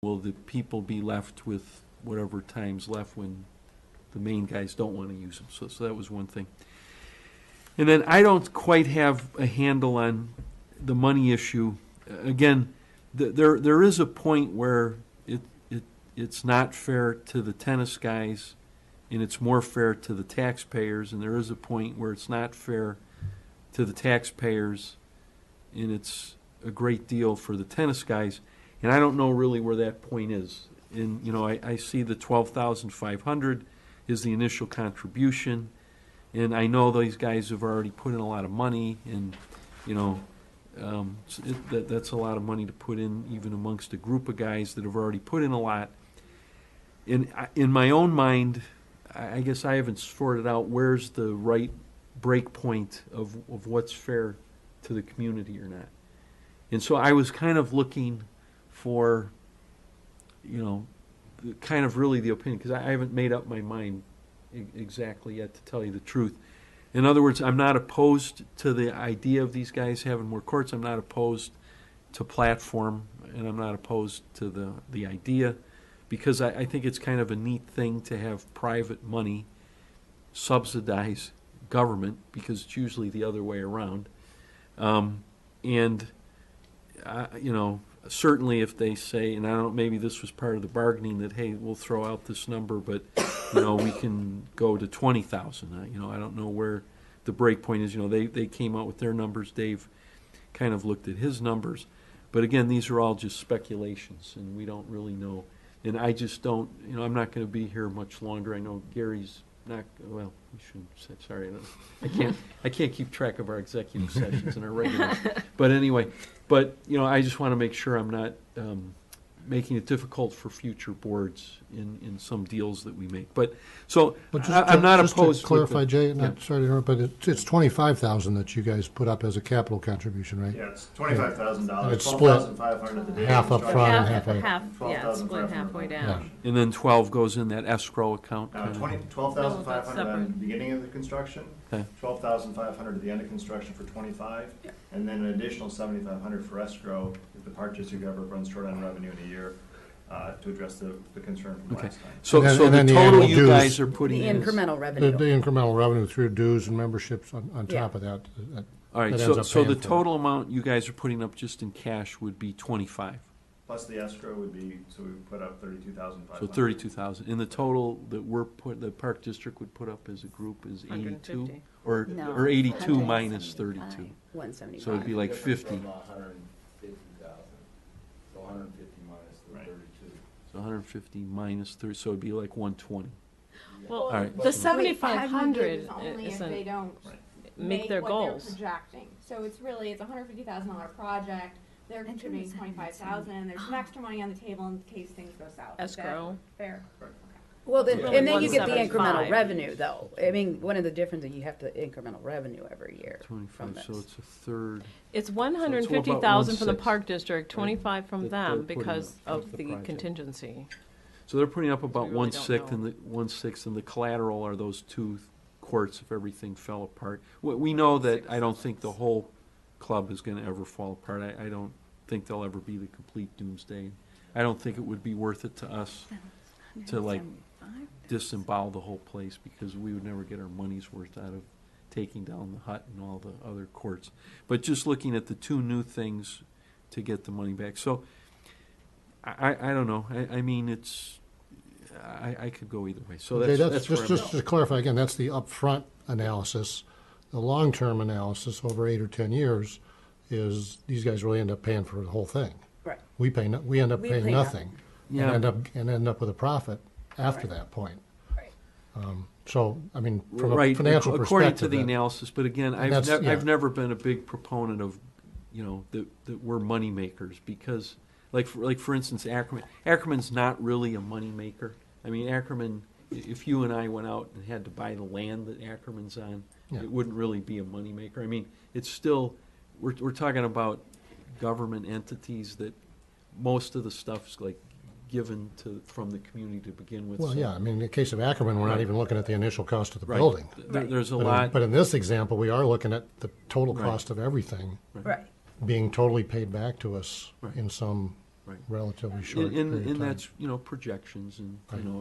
will the people be left with whatever time's left when the main guys don't want to use them? So that was one thing. And then I don't quite have a handle on the money issue. Again, there is a point where it's not fair to the tennis guys, and it's more fair to the taxpayers, and there is a point where it's not fair to the taxpayers, and it's a great deal for the tennis guys. And I don't know really where that point is. And, you know, I see the $12,500 is the initial contribution, and I know these guys have already put in a lot of money, and, you know, that's a lot of money to put in, even amongst a group of guys that have already put in a lot. In my own mind, I guess I haven't sorted out where's the right break point of what's fair to the community or not. And so I was kind of looking for, you know, kind of really the opinion, because I haven't made up my mind exactly yet, to tell you the truth. In other words, I'm not opposed to the idea of these guys having more courts. I'm not opposed to platform, and I'm not opposed to the idea, because I think it's kind of a neat thing to have private money subsidize government, because it's usually the other way around. You know, certainly if they say, and I don't know, maybe this was part of the bargaining, that, hey, we'll throw out this number, but, you know, we can go to 20,000. You know, I don't know where the break point is. You know, they came out with their numbers. Dave kind of looked at his numbers. But again, these are all just speculations, and we don't really know. And I just don't, you know, I'm not going to be here much longer. I know Gary's not, well, we shouldn't say, sorry. I can't keep track of our executive sessions and our regular. But anyway, you know, I just want to make sure I'm not making it difficult for future boards in some deals that we make. But so I'm not opposed. Just to clarify, Jay, sorry to interrupt, but it's $25,000 that you guys put up as a capital contribution, right? Yeah, it's $25,000. And it's split $12,500 at the day half up front and half Half, out. yeah, it's split halfway down. And then 12 goes in that escrow account. $12,500 at the beginning of the construction, Okay. $12,500 at the end of construction for 25, and then an additional $7,500 for escrow if the park district ever runs short on revenue in a year, to address the concern from last time. So And the then the total annual you dues. guys are putting The in is, incremental The revenue. incremental revenue through dues and memberships on Yeah. top of that. all right. that So ends up so the paying for it. total amount you guys are putting up just in cash would be 25. Plus the escrow would be, so we put up $32,500. So 32,000. And the total that the park district would put up as a group is 82, 150. or No, or 82 minus 175. 32. 175. So it'd be like 50. From 150,000, so 150 minus the Right. 32. So 150 minus 30. So it'd be like 120. Well, All right. the But- 7,500 is only if isn't they don't make their what goals. they're projecting. So it's a $150,000 project. They're contributing 25,000. There's some extra money on the table in case things go south. Is that Escrow. fair? Well, then, Really and then you get the 175. incremental revenue, though. I mean, one of the differences, you have to incremental revenue every year from 25. this. So it's a third. It's about 150,000 from the 1/6, park district, 25 from that them they're putting because up of the the project. contingency. So they're putting up about we really 1/6, don't know. and the 1/6, and the collateral are those two courts if everything fell apart. We know that I don't think the whole club is going to ever fall apart. I don't think there'll ever be the complete doomsday. I don't think it would be worth it to us to like disembowel the whole place, because we would never get our money's worth out of taking down the hut and all the other courts. But just looking at the two new things to get the money back. So I don't know. I mean, it's I could go either way. So Okay, that's where I'm just to clarify again, that's the upfront analysis. The long-term analysis over 8 or 10 years is these guys really end up paying for the whole thing. Right. We end up We paying pay nothing, Yeah. and end up with a profit after Right. that point. Right. So, I mean, from a right, financial according perspective, to the that- analysis. But again, that's- yeah. I've never been a big proponent of, you know, that we're money makers, because like for instance, Ackerman's not really a money maker. I mean, Ackerman, if you and I went out and had to buy the land that Ackerman's on, Yeah. it wouldn't really be a money maker. I mean, it's still, we're talking about government entities that most of the stuff's like given from the community to begin with. well, So- yeah, I mean, in the case of Ackerman, we're not Right. even looking at the initial cost of the Right. building. There's a But in- lot. But in this example, we are looking at the total Right. cost of everything Right. being totally paid back to us Right. in some Right. relatively short And, period of and time. that's, you know, projections and, you Right. know,